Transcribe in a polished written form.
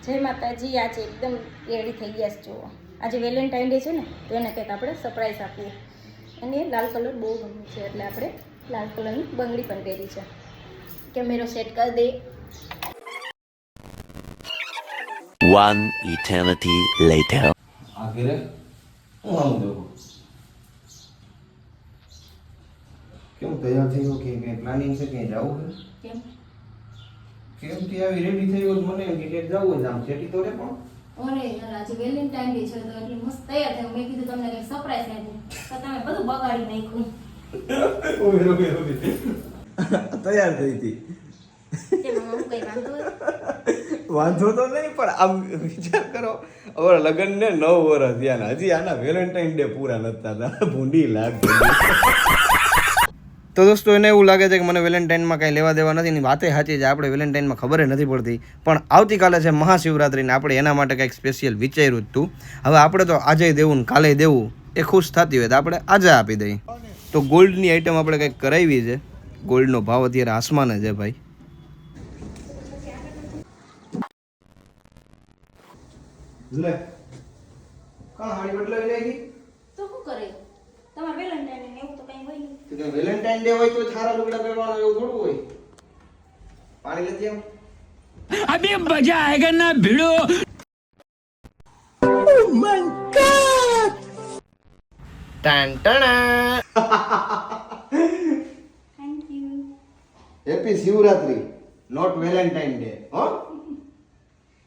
જય માતાજી. આજે એકદમ રેડી થઈ ગયા છે. જુઓ, આજે વેલેન્ટાઇન ડે છે ને, તો એને કંઈક આપણે સરપ્રાઈઝ આપીએ. અને લાલ કલર બહુ ગમે છે એટલે આપણે લાલ કલરની બંગડી પણ પહેરી છે. કેમેરો સેટ કરી દે. One eternity later. આખરે હું આમ જોઉં કેમ તૈયાર થયો કે કઈ પ્લાનિંગ છે કે જવું છે કેમ કેમ કે આવી રેડી થયો મને એમ કે જવું છે આમ છેટી તો રે પણ ઓરે યાર, આજે વેલેન્ટાઇન ડે છે તો એટલી મસ્ત તૈયાર થયો. મેં કીધું તમને કંઈક સરપ્રાઈઝ આપું, તો તમે બધું બગાડી નાખ્યું. ઓય તૈયાર થઈ હતી કેમ હું કંઈ વાંધો હોય? વાંધો તો નહીં પણ આમ વિચાર કરો હવે લગ્ન ને 9 વર્ષ થયા ને હજી આના વેલેન્ટાઇન ડે પૂરા નથી થતા. ભૂંડી લાગ તો દોસ્તો એને એવું લાગે છે કે મને વેલેન્ટાઇનમાં કાંઈ લેવા દેવા નથી ની વાતે સાચી છે. આપણે વેલેન્ટાઇનમાં ખબર નથી પડતી, પણ આવતીકાલે છે મહાશિવરાત્રિને આપણે એના માટે કંઈક સ્પેશિયલ વિચાર્યું હતું. હવે આપણે તો આજે દેવું ને કાલે દેવું એ ખુશ થતી હોય તો આપણે આજે આપી દઈએ. તો ગોલ્ડની આઈટમ આપણે કંઈક કરાવી છે. ગોલ્ડનો ભાવ અત્યારે આસમાને છે ભાઈ. લે કાં હાડી બદલાવી નાખી તો શું કરે? તમારે વેલેન્ટાઇન ડે એવું તો કંઈ હોય નહીં. તો વેલેન્ટાઇન ડે હોય તો સારા લુગડા પહેરવાનો એવું થોડું હોય. પાણી લેતી આવ. अभी मजा आएगा ना भिड़ो. ટન ટણા thank you. Happy Shivratri, not Valentine day. હો